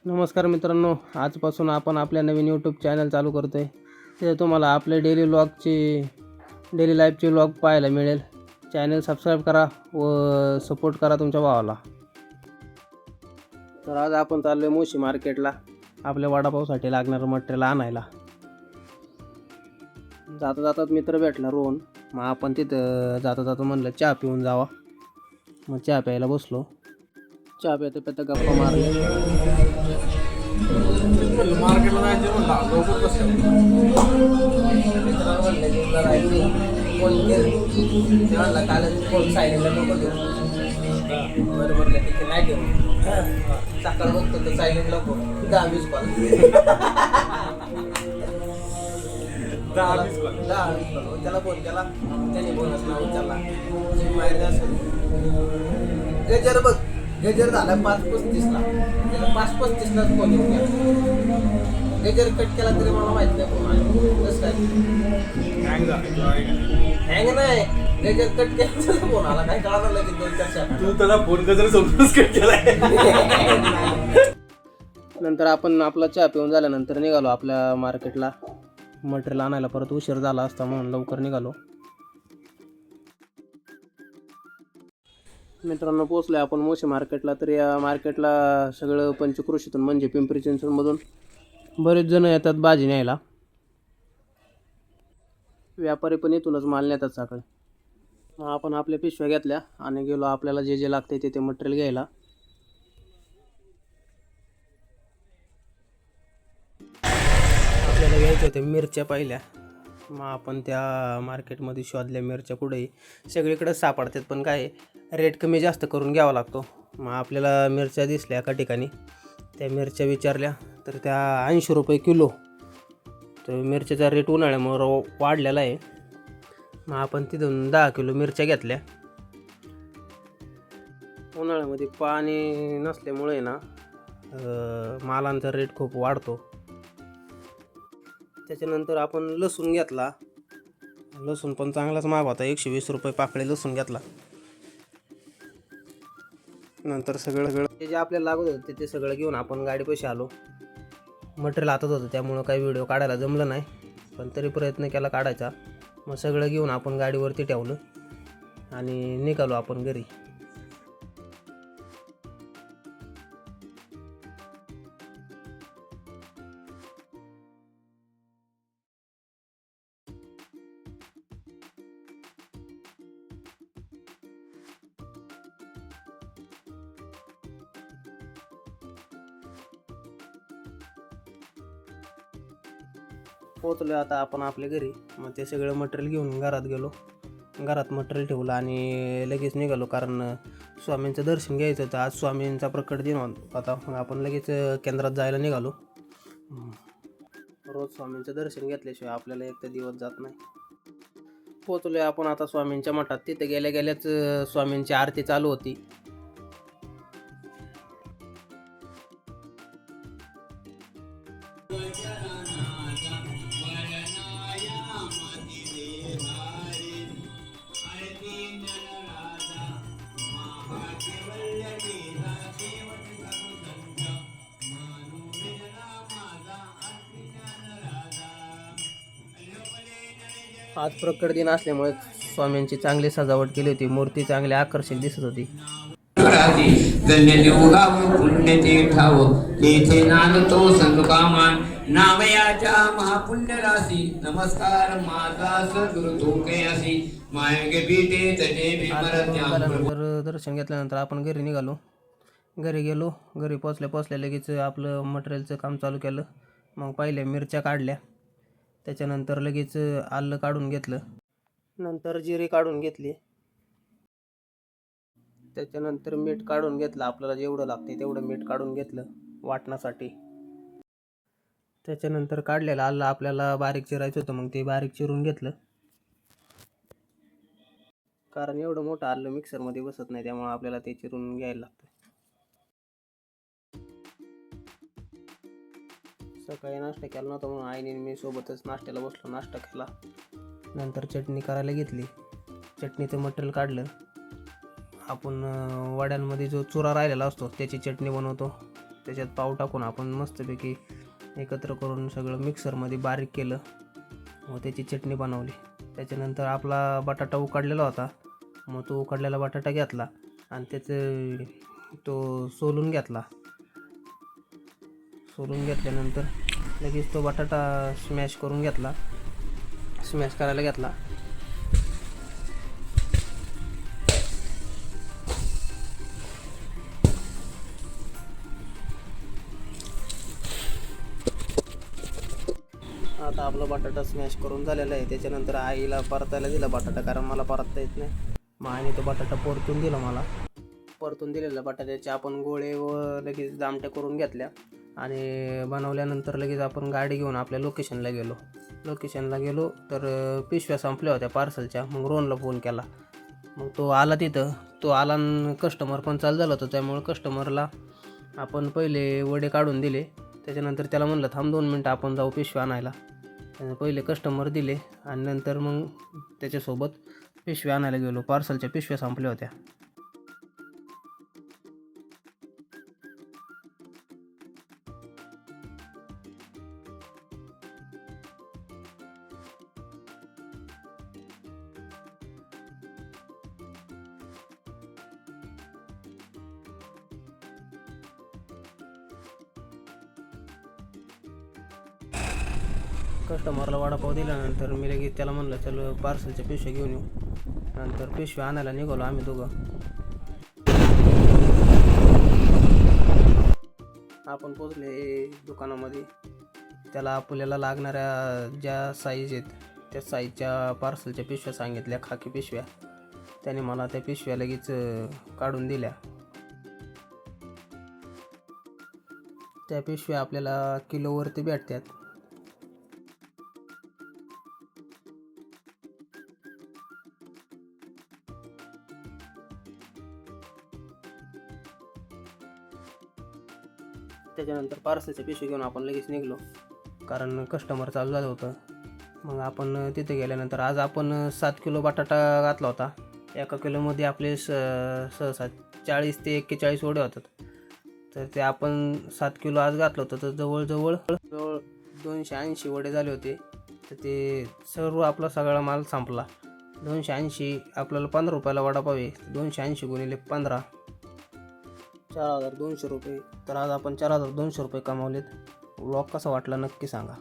नमस्कार मित्रांनो, आजपासून आपण आपल्या नवीन यूट्यूब चॅनल चालू करतो आहे. तिथे तुम्हाला आपले डेली लाईफचे व्लॉग पाहायला मिळेल. चॅनल सबस्क्राईब करा व सपोर्ट करा तुमच्या भावाला. तर आज आपण चाललो आहे मोशी मार्केटला आपल्या वडापावसाठी लागणारं मटेरियल आणायला. जाता जातात मित्र भेटला रोहन. मग आपण तिथं जाता म्हणलं चहा पिऊन जावा. मग चहा प्यायला बसलो. चहा प्यायता प्यायता गप्पा मारल्या. मार्केटला जायचं म्हणलं लवकर कसं मित्रांनो म्हणलं की जरा ऐकली फोन केलं ते म्हणला कालच फोन सायलेंटला नको देऊ. बरोबर तिथे नाही देऊ. सकाळ बघतो तर सायलेंट नको 10-20 कॉल 10-20 कॉल त्याला फोन केला त्याने बोनस नाव उचलला माहिती असेल गजर बघ. गजर झाला 5:35ला त्याला 5:35लाच फोन येऊन गेला. गजर कट केला तरी मला माहित नाही फोन आला कसं काय हँग नाही. गजर कट केला तर फोन आला काय कळालं लगेच 2-4 सेकंद. तू त्याला फोन गजर समजूनच कट केलाय. नंतर आपण आपला चहा पिऊन झाल्यानंतर निघालो आपल्या मार्केटला मटेरियल आणायला. परत उशीर झाला असता म्हणून लवकर निघालो. मित्रांनो पोचलो आपण मोशी मार्केटला. तर या मार्केटला सगळं पंचक्रोशीतून म्हणजे पिंपरी चिंचवडमधून बरेच जण येतात भाजी न्यायला. व्यापारी पण इथूनच माल नेतात सकाळी. मग आपण आपल्या पिशव्या घेतल्या आणि गेलो आपल्याला जे जे लागते ते मटेरियल घ्यायला. आपल्याला घ्यायच्या होत्या मिरच्या पाहिल्या. मग आपण त्या मार्केटमध्ये शोधल्या मिरच्या. कुठेही सगळीकडे सापडतात पण काय रेट कमी जास्त करून घ्यावा लागतो. मग आपल्याला मिरच्या दिसल्या एका ठिकाणी. त्या मिरच्या विचारल्या तर त्या 80 रुपये किलो. तर मिरच्याचा रेट उन्हाळ्यामुळं वाढलेला आहे. मग आपण तिथून 10 किलो मिरच्या घेतल्या. उन्हाळ्यामध्ये पाणी नसल्यामुळे ना मालांचा रेट खूप वाढतो. त्याच्यानंतर आपण लसूण घेतला. लसूण पण चांगलाच महाग होता. 120 रुपये पाकळी लसूण घेतला. नंतर सगळं जे आपल्याला लागत होतं ते सगळं घेऊन आपण गाडीपाशी आलो. मटेरियल हातात होतं त्यामुळं काही व्हिडिओ काढायला जमलं नाही पण तरी प्रयत्न केला काढायचा. मग सगळं घेऊन आपण गाडीवरती ठेवलं आणि निघालो आपण घरी. पोचलो आता आपण आपल्या घरी. मग ते सगळं मटेरियल घेऊन घरात गेलो. घरात मटेरियल ठेवलं आणि लगेच निघालो कारण स्वामींचं दर्शन घ्यायचं होतं. आज स्वामींचा प्रकट दिन होता. मग आपण लगेच केंद्रात जायला निघालो. रोज स्वामींचं दर्शन घेतल्याशिवाय आपल्याला एक तर दिवस जात नाही. पोचलो आपण आता स्वामींच्या मठात. तिथे गेल्याच स्वामींची आरती चालू होती. आज प्रकट दिन असल्यामुळे स्वामींची चांगली सजावट केली होती. मूर्ती चांगली आकर्षक दिसत होती. महापुण्य राशी नमस्कार माझा दर्शन घेतल्यानंतर आपण घरी निघालो. घरी गेलो. घरी पोचल्या लगेच आपलं मटेरियलचं काम चालू केलं. मग पहिल्या मिरच्या काढल्या. त्याच्यानंतर लगेच आलं काढून घेतलं. नंतर जिरे काढून घेतली. त्याच्यानंतर मीठ काढून घेतलं. आपल्याला जेवढं लागते तेवढं मीठ काढून घेतलं वाटण्यासाठी. त्याच्यानंतर काढलेलं आलं आपल्याला बारीक चिरायचं होतं. मग ते बारीक चिरून घेतलं कारण एवढं मोठं आलं मिक्सरमध्ये बसत नाही त्यामुळे आपल्याला ते चिरून घ्यायला लागतं. सकाळी नाश्ता केला नव्हता म्हणून आईने मी सोबतच नाश्त्याला बसलो. नाश्ता केला. नंतर चटणी करायला घेतली. चटणीचं मटेरियल काढलं. आपण वड्यांमध्ये जो चुरा राहिलेला असतो त्याची चटणी बनवतो. त्याच्यात पाव टाकून आपण मस्तपैकी एकत्र करून सगळं मिक्सरमध्ये बारीक केलं व त्याची चटणी बनवली. त्याच्यानंतर आपला बटाटा उकडलेला होता, मग तो उकडलेला बटाटा घेतला आणि त्याचं तो सोलून घेतला. सोलून घेतल्यानंतर लगेच तो बटाटा स्मॅश करायला घेतला. आता आपला बटाटा स्मॅश करून झालेला आहे. त्याच्यानंतर आईला परतायला दिला बटाटा, कारण मला परतता येत नाही. मग आईने तो बटाटा परतून दिला मला. परतून दिलेल्या बटाट्याचे आपण गोळे व लगेच दामट्या करून घेतल्या आणि बनवल्यानंतर लगेच आपण गाडी घेऊन आपल्या लोकेशनला गेलो. तर पिशव्या संपल्या होत्या पार्सलच्या. मग रोहनला फोन केला, मग तो आला तिथं. तो आला आणि कस्टमर पण चालू झालं होतं, त्यामुळे कस्टमरला आपण पहिले वडे काढून दिले. त्याच्यानंतर त्याला म्हणलं थांब 2 मिनटं, आपण जाऊ पिशव्या आणायला. त्याने पहिले कस्टमर दिले आणि नंतर मग त्याच्यासोबत पिशव्या आणायला गेलो. पार्सलच्या पिशव्या संपल्या होत्या. कस्टमरला वडापाव दिल्यानंतर मी लगेच त्याला म्हणलं चल पार्सलच्या पिशव्या घेऊन येऊ. नंतर पिशव्या आणायला निघालो आम्ही दोघं. आपण पोचले दुकानामध्ये. त्याला आपल्याला लागणाऱ्या ज्या साईज आहेत त्या साईजच्या पार्सलच्या पिशव्या सांगितल्या, खाकी पिशव्या. त्याने मला त्या पिशव्या लगेच काढून दिल्या. त्या पिशव्या आपल्याला किलोवरती भेटतात. त्याच्यानंतर पार्सलच्या पिशवी घेऊन आपण लगेच निघलो, कारण कस्टमर चालू झालं होतं. मग आपण तिथे गेल्यानंतर आज आपण 7 किलो बटाटा घातला होता. 1 किलोमध्ये आपले सहसा 40 ते 41 वडे होतात. तर ते आपण 7 किलो आज घातलं होतं, तर जवळजवळ 280 वडे झाले होते. तर ते सर्व आपला सगळा माल संपला. 280 आपल्याला 15 रुपयाला वडापाव आहे. 280 गुणिले 15 4,200 रुपये. तर आज आपण 4,200 रुपये कमावलेत. व्लॉग कसा वाटला नक्की सांगा.